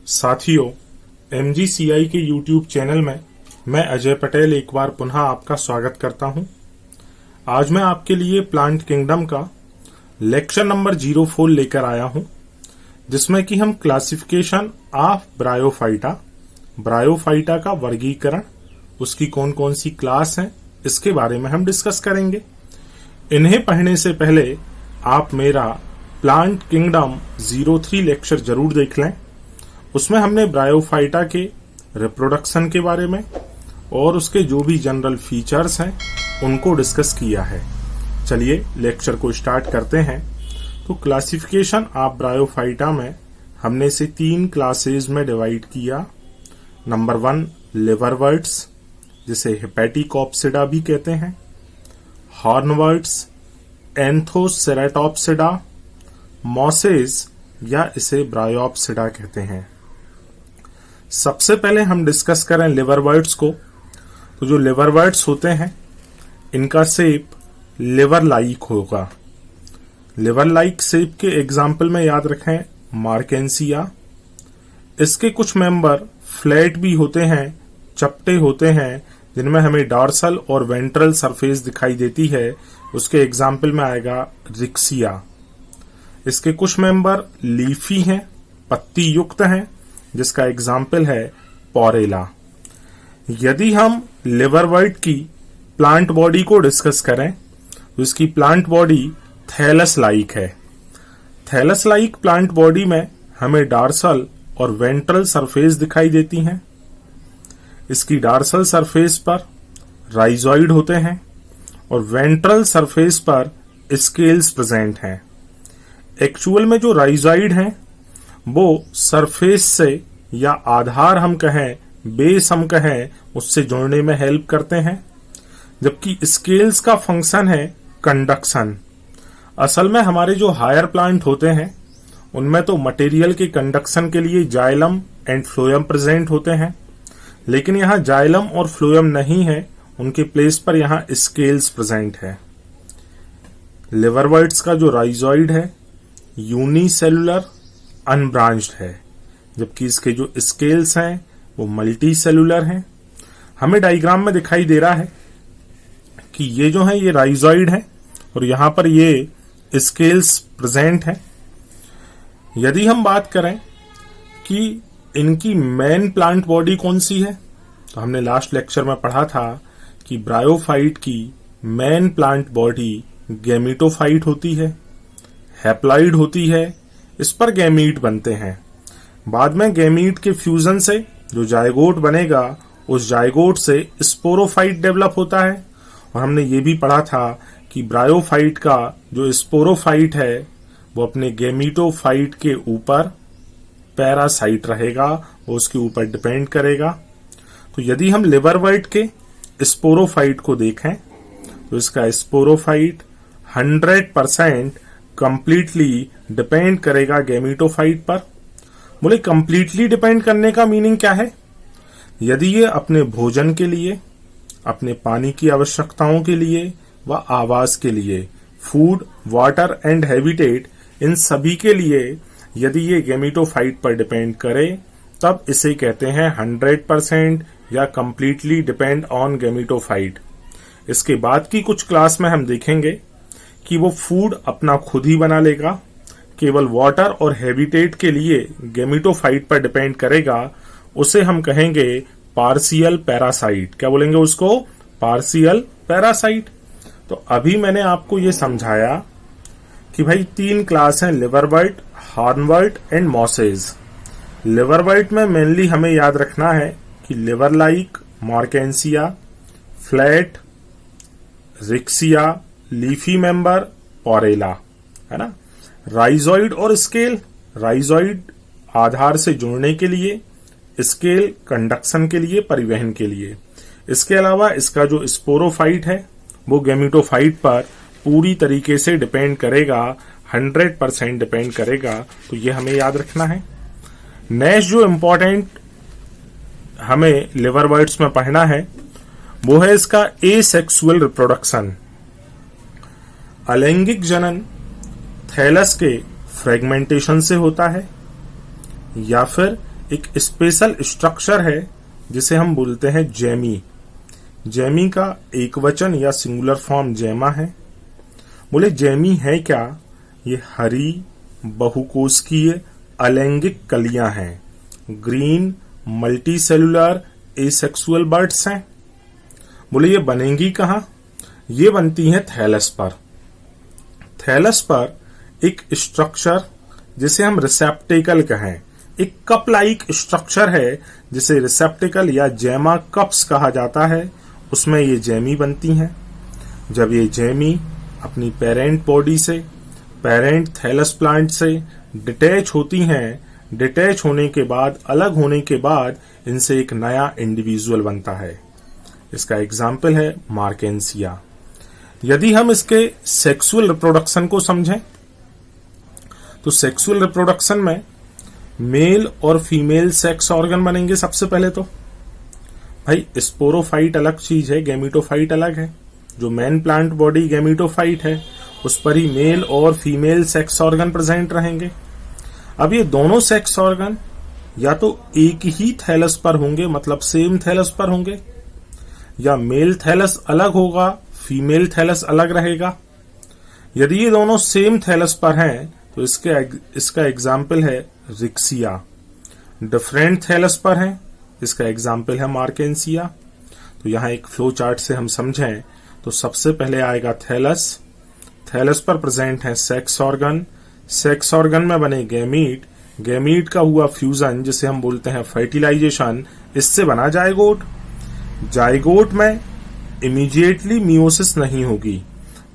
साथियों, MGCI के YouTube channel में मैं अजय पटेल एक बार पुनः आपका स्वागत करता हूं। आज मैं आपके लिए प्लांट किंगडम का लेक्चर नंबर 04 लेकर आया हूं, जिसमें कि हम क्लासिफिकेशन ऑफ ब्रायोफाइटा का वर्गीकरण, उसकी कौन कौन सी क्लास हैं, इसके बारे में हम डिस्कस करेंगे। इन्हें पढ़ने से पहले आप मेरा प्लांट किंगडम 03 लेक्चर जरूर देख लें। उसमें हमने ब्रायोफाइटा के रिप्रोडक्शन के बारे में और उसके जो भी जनरल फीचर्स हैं उनको डिस्कस किया है। चलिए लेक्चर को स्टार्ट करते हैं। तो क्लासिफिकेशन ऑफ ब्रायोफाइटा में हमने इसे 3 क्लासेस में डिवाइड किया। नंबर 1 लिवरवर्ट्स, जिसे हेपेटिकोप्सिडा भी कहते हैं, हॉर्नवर्ट्स, एंथोसेरेटोप्सिडा, मॉसेस या इसे ब्रायोप्सिडा कहते हैं। सबसे पहले हम डिस्कस करें लिवरवर्ट्स को। तो जो लिवरवर्ट्स होते हैं इनका शेप लिवर लाइक होगा। लिवर लाइक शेप के एग्जाम्पल में याद रखें मार्केंसिया। इसके कुछ मेंबर फ्लैट भी होते हैं, चपटे होते हैं, जिनमें हमें डॉर्सल और वेंट्रल सरफेस दिखाई देती है। उसके एग्जाम्पल में आएगा रिक्सिया। इसके कुछ मेंबर लीफी हैं, पत्ती युक्त हैं, जिसका एग्जाम्पल है पोरेला। यदि हम लिवरवर्ट की प्लांट बॉडी को डिस्कस करें तो इसकी प्लांट बॉडी थैलस लाइक है। थैलस लाइक प्लांट बॉडी में हमें डार्सल और वेंट्रल सरफेस दिखाई देती हैं। इसकी डार्सल सरफेस पर राइजॉइड होते हैं और वेंट्रल सरफेस पर स्केल्स प्रेजेंट हैं। एक्चुअल में जो राइजॉइड हैं वो सरफेस से या आधार हम कहें, बेस हम कहें, उससे जुड़ने में हेल्प करते हैं, जबकि स्केल्स का फंक्शन है कंडक्शन। असल में हमारे जो हायर प्लांट होते हैं उनमें तो मटेरियल के कंडक्शन के लिए जाइलम एंड फ्लोएम प्रेजेंट होते हैं, लेकिन यहाँ जाइलम और फ्लोएम नहीं है, उनके प्लेस पर यहाँ स्केल्स प्रेजेंट है। लिवरवर्ट्स का जो राइजॉइड है यूनिसेलुलर अनब्रांच्ड है, जबकि इसके जो स्केल्स हैं वो मल्टी सेलुलर हैं। हमें डायग्राम में दिखाई दे रहा है कि ये जो है ये राइजॉइड है और यहां पर ये स्केल्स प्रेजेंट है। यदि हम बात करें कि इनकी मेन प्लांट बॉडी कौन सी है, तो हमने लास्ट लेक्चर में पढ़ा था कि ब्रायोफाइट की मेन प्लांट बॉडी गैमीटोफाइट होती है, हैप्लॉइड होती है, इस पर गैमीट बनते हैं। बाद में गैमीट के फ्यूजन से जो जायगोट बनेगा, उस जायगोट से स्पोरोफाइट डेवलप होता है। और हमने ये भी पढ़ा था कि ब्रायोफाइट का जो स्पोरोफाइट है वो अपने गैमीटोफाइट के ऊपर पैरासाइट रहेगा, वो उसके ऊपर डिपेंड करेगा। तो यदि हम लिवरवर्ट के स्पोरोफाइट को देखें तो इसका स्पोरोफाइट 100% कंप्लीटली डिपेंड करेगा गैमीटोफाइट पर। बोले कंप्लीटली डिपेंड करने का मीनिंग क्या है? यदि ये अपने भोजन के लिए, अपने पानी की आवश्यकताओं के लिए व आवास के लिए, फूड, वाटर एंड हैबिटेट, इन सभी के लिए यदि ये गैमीटोफाइट पर डिपेंड करे, तब इसे कहते हैं 100% या कंप्लीटली डिपेंड ऑन गैमीटोफाइट। इसके बाद की कुछ क्लास में हम देखेंगे कि वो फूड अपना खुद ही बना लेगा, केवल वाटर और हैबिटेट के लिए गैमीटोफाइट पर डिपेंड करेगा, उसे हम कहेंगे पार्शियल पैरासाइट। क्या बोलेंगे उसको? Partial parasite. तो अभी मैंने आपको ये समझाया कि भाई 3 क्लास हैं, liverwort, hornwort and mosses. Liverwort में मेनली हमें याद रखना है कि liver like, marchantia, flat, riccia, leafy member, porella, है ना। राइजॉइड और स्केल, राइजॉइड आधार से जुड़ने के लिए, स्केल कंडक्शन के लिए, परिवहन के लिए। इसके अलावा इसका जो स्पोरोफाइट है वो गैमीटोफाइट पर पूरी तरीके से डिपेंड करेगा, 100% डिपेंड करेगा। तो ये हमें याद रखना है। नेक्स्ट जो इम्पोर्टेंट हमें लिवरवर्ट्स में पढ़ना है वो है इसका एसेक्सुअल रिप्रोडक्शन। अलैंगिक जनन थैलस के फ्रेगमेंटेशन से होता है या फिर एक स्पेशल स्ट्रक्चर है जिसे हम बोलते हैं जैमी। जैमी का एक वचन या सिंगुलर फॉर्म जैमा है। बोले जैमी है क्या? ये हरी बहुकोशिकीय अलैंगिक कलियां हैं, ग्रीन मल्टीसेलुलर एसेक्सुअल बर्ड्स हैं। बोले ये बनेंगी कहां? ये बनती हैं थैलस पर। थैलस पर एक स्ट्रक्चर जिसे हम रिसेप्टेकल कहें, एक कप लाइक स्ट्रक्चर है जिसे रिसेप्टेकल या जैमा कप्स कहा जाता है, उसमें ये जैमी बनती हैं। जब ये जैमी अपनी पेरेंट बॉडी से, पेरेंट थैलस प्लांट से डिटैच होती हैं, डिटैच होने के बाद, अलग होने के बाद इनसे एक नया इंडिविजुअल बनता है। इसका एग्जाम्पल है मार्केंसिया। यदि हम इसके सेक्सुअल रिप्रोडक्शन को समझें तो सेक्सुअल रिप्रोडक्शन में मेल और फीमेल सेक्स ऑर्गन बनेंगे। सबसे पहले तो भाई स्पोरोफाइट अलग चीज है, गैमीटोफाइट अलग है। जो मेन प्लांट बॉडी गैमीटोफाइट है उस पर ही मेल और फीमेल सेक्स ऑर्गन प्रेजेंट रहेंगे। अब ये दोनों सेक्स ऑर्गन या तो एक ही थैलस पर होंगे, मतलब सेम थैलस पर होंगे, या मेल थैलस अलग होगा, फीमेल थैलस अलग रहेगा। यदि ये दोनों सेम थैलस पर हैं तो इसका एग्जाम्पल है रिक्सिया। डिफरेंट थैलस पर हैं, इसका एग्जाम्पल है मार्केंसिया। तो यहां एक फ्लो चार्ट से हम समझें तो सबसे पहले आएगा थैलस। थैलस पर प्रेजेंट है सेक्स ऑर्गन। सेक्स ऑर्गन में बने गैमीट। गैमीट का हुआ फ्यूजन जिसे हम बोलते हैं फर्टिलाइजेशन, इससे बना जायगोट। जायगोट में इमीडिएटली मियोसिस नहीं होगी,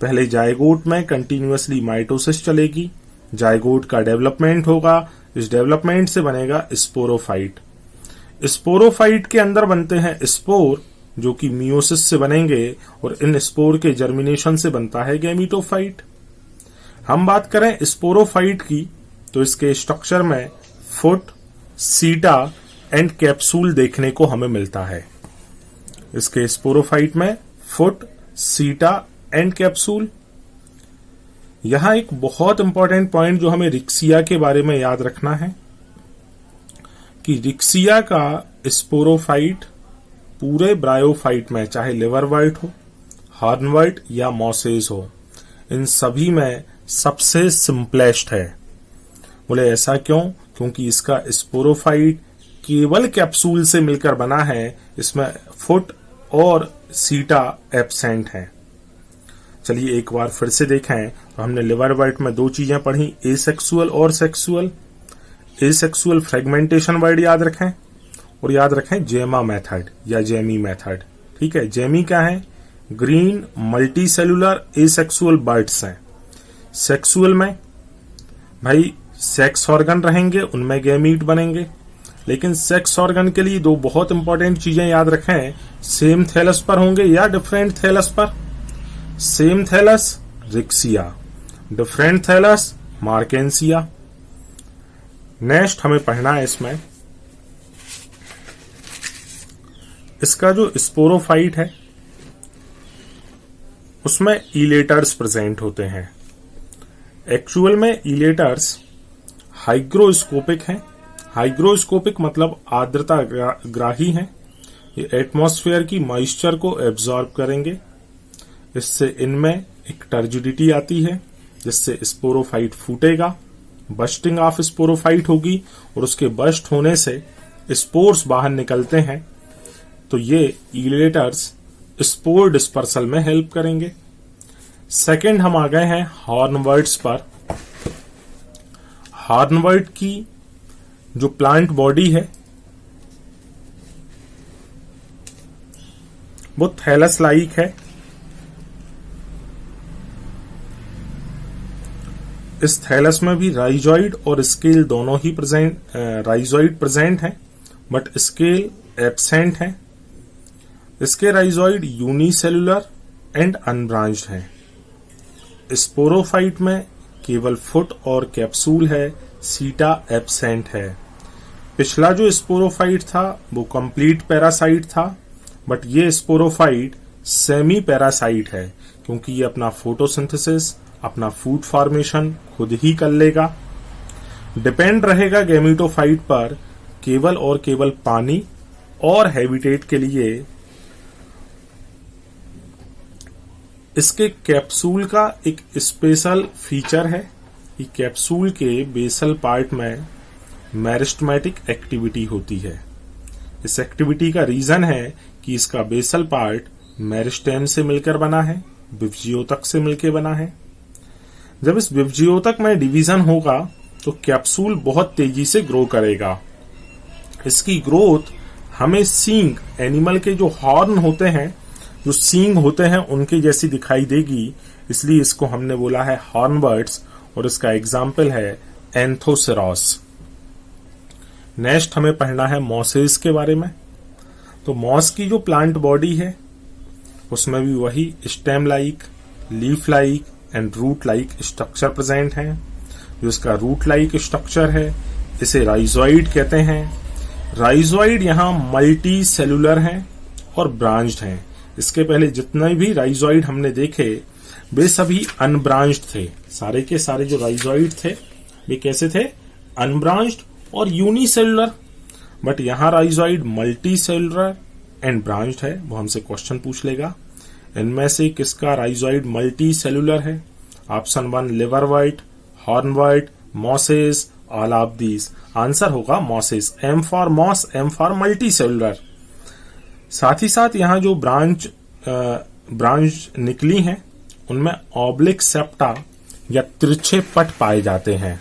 पहले जायगोट में कंटिन्यूअसली माइटोसिस चलेगी। जायगोट का डेवलपमेंट होगा, इस डेवलपमेंट से बनेगा स्पोरोफाइट। स्पोरोफाइट के अंदर बनते हैं स्पोर जो कि मियोसिस से बनेंगे और इन स्पोर के जर्मिनेशन से बनता है गैमीटोफाइट। हम बात करें स्पोरोफाइट की तो इसके स्ट्रक्चर में फुट, सीटा एंड कैप्सूल देखने को हमें मिलता है। इसके स्पोरोफाइट में फुट, सीटा एंड कैप्सूल। यहां एक बहुत इंपॉर्टेंट पॉइंट जो हमें रिक्सिया के बारे में याद रखना है कि रिक्सिया का स्पोरोफाइट पूरे ब्रायोफाइट में, चाहे लिवरवर्ट हो, हॉर्नवर्ट या मॉसेस हो, इन सभी में सबसे सिंपलेस्ट है। बोले ऐसा क्यों? क्योंकि इसका स्पोरोफाइट केवल कैप्सूल से मिलकर बना है, इसमें फुट और सीटा एब्सेंट है। चलिए एक बार फिर से देखें तो हमने लिवरवर्ट में दो चीजें पढ़ी, एसेक्सुअल और सेक्सुअल। एसेक्सुअल फ्रेगमेंटेशन वर्ड याद रखें और याद रखें जेमा मेथड या जेमी मेथड। ठीक है, जेमी क्या है? ग्रीन मल्टीसेलुलर एसेक्सुअल बर्ड्स हैं। सेक्सुअल में भाई सेक्स ऑर्गन रहेंगे, उनमें गैमीट बनेंगे, लेकिन सेक्स ऑर्गन के लिए दो बहुत इंपॉर्टेंट चीजें याद रखें, सेम थैलस पर होंगे या डिफरेंट थैलस पर। Same thallus riccia, different thallus marchantia. Next हमें पढ़ना है इसमें इसका जो स्पोरोफाइट है उसमें इलेटर्स प्रेजेंट होते हैं। एक्चुअल में इलेटर्स हाइग्रोस्कोपिक हैं। हाइग्रोस्कोपिक मतलब आर्द्रता ग्राही हैं। ये एटमॉस्फेयर की मॉइस्चर को एब्जॉर्ब करेंगे। इससे इनमें एक टर्जिडिटी आती है जिससे स्पोरोफाइट फूटेगा, बस्टिंग ऑफ स्पोरोफाइट होगी और उसके बस्ट होने से स्पोर्स बाहर निकलते हैं। तो ये इलेटर्स स्पोर डिस्पर्सल में हेल्प करेंगे। सेकंड हम आ गए हैं हॉर्नवर्ट्स पर। हॉर्नवर्ट की जो प्लांट बॉडी है वो थैलस लाइक है। इस थैलस में भी राइजॉइड और स्केल दोनों ही राइजॉइड प्रेजेंट है बट स्केल एब्सेंट है। इसके राइजॉइड यूनिसेलुलर एंड अनब्रांच्ड है। स्पोरोफाइट में केवल फुट और कैप्सूल है, सीटा एब्सेंट है। पिछला जो स्पोरोफाइट था वो कंप्लीट पैरासाइट था बट ये स्पोरोफाइट सेमी पैरासाइट है क्योंकि ये अपना फोटोसिंथेसिस, अपना फूड फॉर्मेशन खुद ही कर लेगा। डिपेंड रहेगा गैमीटोफाइट पर केवल और केवल पानी और हैबिटेट के लिए इसके कैप्सूल का एक स्पेशल फीचर है कि कैप्सूल के बेसल पार्ट में मेरिस्टेमेटिक एक्टिविटी होती है। इस एक्टिविटी का रीजन है कि इसका बेसल पार्ट मेरिस्टेम से मिलकर बना है, विभज्योतक से मिलकर बना है। जब इस विभज्योतक में डिवीजन होगा तो कैप्सूल बहुत तेजी से ग्रो करेगा। इसकी ग्रोथ हमें सींग, एनिमल के जो हॉर्न होते हैं, जो सींग होते हैं, उनके जैसी दिखाई देगी, इसलिए इसको हमने बोला है हॉर्नबर्ड्स और इसका एग्जाम्पल है एंथोसेरॉस। नेक्स्ट हमें पढ़ना है मॉसेस के बारे में। तो मॉस की जो प्लांट बॉडी है उसमें भी वही stem like, leaf like and root like structure present है। जो इसका रूट लाइक स्ट्रक्चर है इसे राइजोइड कहते हैं। राइजोइड यहाँ मल्टी सेलुलर है और ब्रांच्ड हैं। इसके पहले जितने भी राइजोइड हमने देखे वे सभी अनब्रांच्ड थे। सारे के सारे जो राइजोइड थे वे कैसे थे? अनब्रांच्ड और यूनिसेलुलर। बट यहाँ rhizoid multi cellular and branched है। वो हमसे क्वेश्चन पूछ लेगा इनमें से किसका राइजोइड मल्टी सेलुलर है। Option 1 liverwort, hornwort, mosses, all of these. Answer होगा mosses. M for moss, M for multi cellular. साथ ही साथ यहाँ जो ब्रांच निकली हैं उनमें ऑब्लिक सेप्टा या तिरछे पट पाए जाते हैं।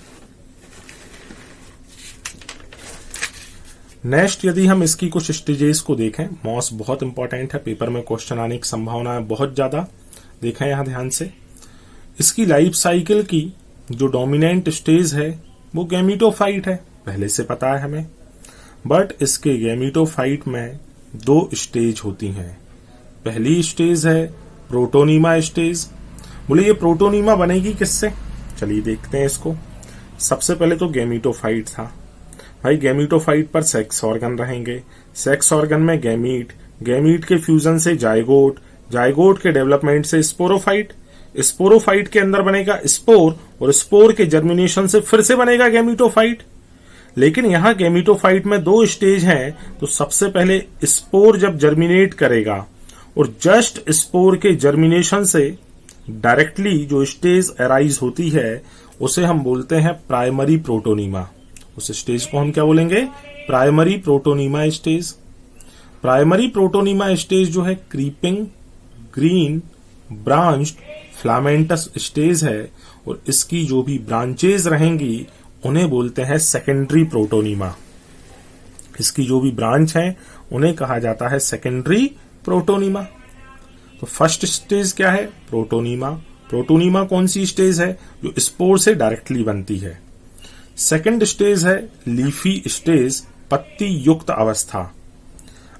नेक्स्ट यदि हम इसकी कुछ स्टेजेस को देखें, मॉस बहुत इंपॉर्टेंट है, पेपर में क्वेश्चन आने की संभावना है बहुत ज्यादा। देखें यहां ध्यान से, इसकी लाइफ साइकिल की जो डोमिनेंट स्टेज है वो गैमीटोफाइट है, पहले से पता है हमें। बट इसके गैमीटोफाइट में 2 स्टेज होती हैं। पहली स्टेज है प्रोटोनीमा स्टेज। बोले ये प्रोटोनीमा बनेगी किससे? चलिए देखते हैं इसको। सबसे पहले तो गैमीटोफाइट था भाई। गैमीटोफाइट पर सेक्स ऑर्गन रहेंगे। सेक्स ऑर्गन में गैमीट, गैमीट के फ्यूजन से जायगोट, जायगोट के डेवलपमेंट से स्पोरोफाइट, स्पोरोफाइट के अंदर बनेगा स्पोर और स्पोर के जर्मिनेशन से फिर से बनेगा गैमीटोफाइट। लेकिन यहां गैमीटोफाइट में 2 स्टेज हैं। तो सबसे पहले स्पोर जब जर्मिनेट करेगा और जस्ट स्पोर के जर्मिनेशन से डायरेक्टली जो स्टेज अराइज होती है उसे हम बोलते हैं प्राइमरी प्रोटोनीमा। उस स्टेज को हम क्या बोलेंगे? Primary protonema stage. Primary protonema stage जो है creeping, green, branched, filamentous stage है और इसकी जो भी ब्रांचेज रहेंगी उन्हें बोलते हैं सेकेंडरी प्रोटोनीमा। इसकी जो भी ब्रांच है उन्हें कहा जाता है सेकेंडरी प्रोटोनीमा। तो फर्स्ट स्टेज क्या है? प्रोटोनीमा। प्रोटोनीमा कौन सी स्टेज है? जो स्पोर से डायरेक्टली बनती है। सेकंड स्टेज है लीफी स्टेज, पत्ती युक्त अवस्था।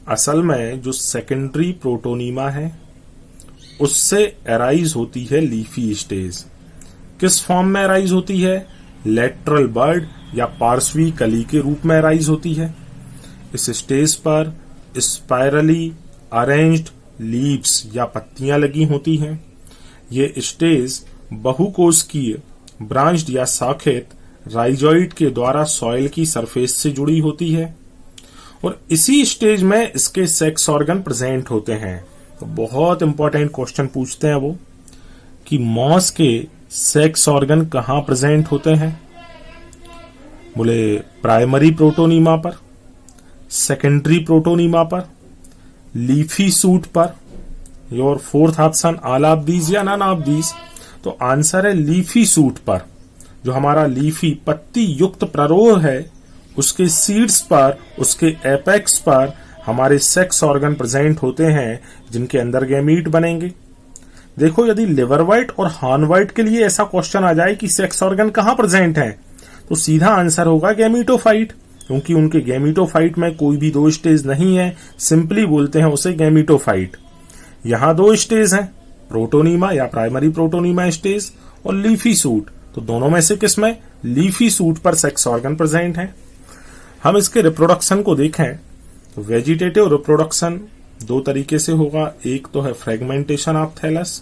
असल में जो सेकेंडरी प्रोटोनीमा है उससे अराइज होती है लीफी स्टेज। किस फॉर्म में अराइज होती है? लेटरल बर्ड या पार्श्वी कली के रूप में अराइज होती है। इस स्टेज पर स्पाइरली अरेंज्ड लीव्स या पत्तियां लगी होती हैं। ये स्टेज बहुकोशिकीय, ब्रांच्ड या शाखित राइजोइड के द्वारा सॉइल की सरफेस से जुड़ी होती है और इसी स्टेज में इसके सेक्स ऑर्गन प्रेजेंट होते हैं। तो बहुत इंपॉर्टेंट क्वेश्चन पूछते हैं वो कि मॉस के सेक्स ऑर्गन कहां प्रेजेंट होते हैं? बोले प्राइमरी प्रोटोनीमा पर, सेकेंडरी प्रोटोनीमा पर, लीफी सूट पर। Your fourth option all of these या नन ऑफ दीज। तो आंसर है लीफी सूट पर। जो हमारा लीफी पत्ती युक्त प्ररोह है उसके सीड्स पर, उसके एपेक्स पर हमारे सेक्स ऑर्गन प्रेजेंट होते हैं जिनके अंदर गैमीट बनेंगे। देखो यदि लिवरवर्ट और हॉर्नवर्ट के लिए ऐसा क्वेश्चन आ जाए कि सेक्स ऑर्गन कहां प्रेजेंट है तो सीधा आंसर होगा गैमीटोफाइट, क्योंकि उनके गैमीटोफाइट में कोई भी 2 स्टेज नहीं है, सिंपली बोलते हैं उसे गैमीटोफाइट। यहां 2 स्टेज हैं, प्रोटोनीमा या प्राइमरी प्रोटोनीमा स्टेज और लीफी सूट। तो दोनों में से किसमें? लीफी सूट पर सेक्स ऑर्गन प्रेजेंट है। हम इसके रिप्रोडक्शन को देखें तो वेजिटेटिव रिप्रोडक्शन 2 तरीके से होगा। एक तो है फ्रेगमेंटेशन ऑफ थैलस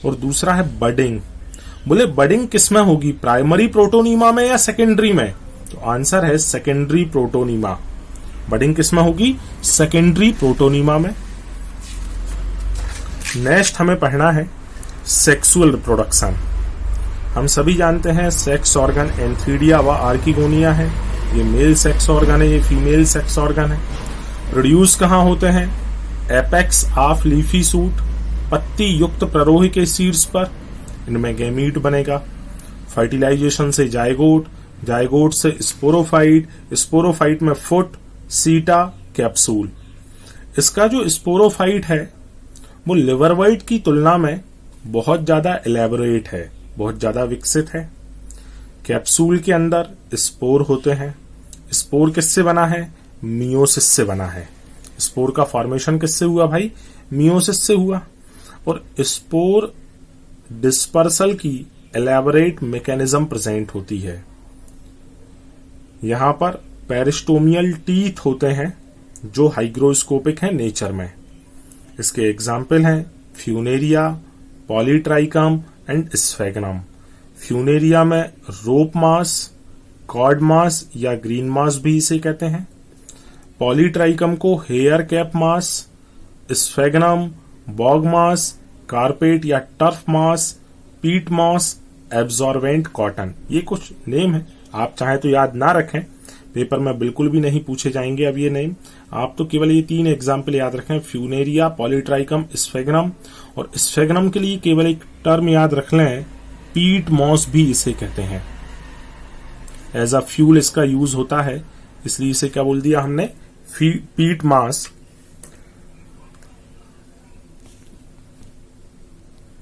और दूसरा है बडिंग। बोले बडिंग किसमें होगी? प्राइमरी प्रोटोनीमा में या सेकेंडरी में? तो आंसर है सेकेंडरी प्रोटोनीमा। बडिंग किसमें होगी? सेकेंडरी प्रोटोनीमा में। नेक्स्ट हमें पढ़ना है सेक्सुअल रिप्रोडक्शन। हम सभी जानते हैं सेक्स ऑर्गन एंथीडिया व आर्किगोनिया है। ये मेल सेक्स ऑर्गन है, ये फीमेल सेक्स ऑर्गन है। प्रोड्यूस कहाँ होते हैं? एपेक्स ऑफ लीफी सूट, पत्ती युक्त प्ररोही के सीड्स पर। इनमें गैमीट बनेगा। फर्टिलाइजेशन से जायगोट, जायगोट से स्पोरोफाइट, स्पोरोफाइट में फुट, सीटा, कैप्सूल। इसका जो स्पोरोफाइट है वो लिवरवाइट की तुलना में बहुत ज्यादा एलेबोरेट है, बहुत ज्यादा विकसित है। कैप्सूल के अंदर स्पोर होते हैं। स्पोर किससे बना है? मियोसिस से बना है। स्पोर का फॉर्मेशन किससे हुआ भाई? मियोसिस से हुआ। और स्पोर डिस्पर्सल की एलेबोरेट मैकेनिज्म प्रेजेंट होती है। यहां पर पेरिस्टोमियल टीथ होते हैं जो हाइग्रोस्कोपिक है नेचर में। इसके एग्जाम्पल हैं Funaria, Polytrichum and sphagnum. Funaria में रोप मास, कॉर्ड मास या ग्रीन मास भी इसे कहते हैं। पॉलीट्राइकम को हेयर कैप मास, स्फेगनम बॉग मास, कारपेट या टर्फ मास, पीट मास, एब्जॉर्बेंट कॉटन। ये कुछ नेम है, आप चाहे तो याद ना रखें, पेपर में बिल्कुल भी नहीं पूछे जाएंगे अब ये नेम। आप तो केवल ये 3 एग्जाम्पल याद रखें, फ्यूनेरिया, पॉलीट्राइकम, स्फेगनम। और स्फेगनम के लिए केवल एक टर्म याद रख लें, पीट मॉस भी इसे कहते हैं। एज अ फ्यूल इसका यूज होता है, इसलिए इसे क्या बोल दिया हमने? पीट मास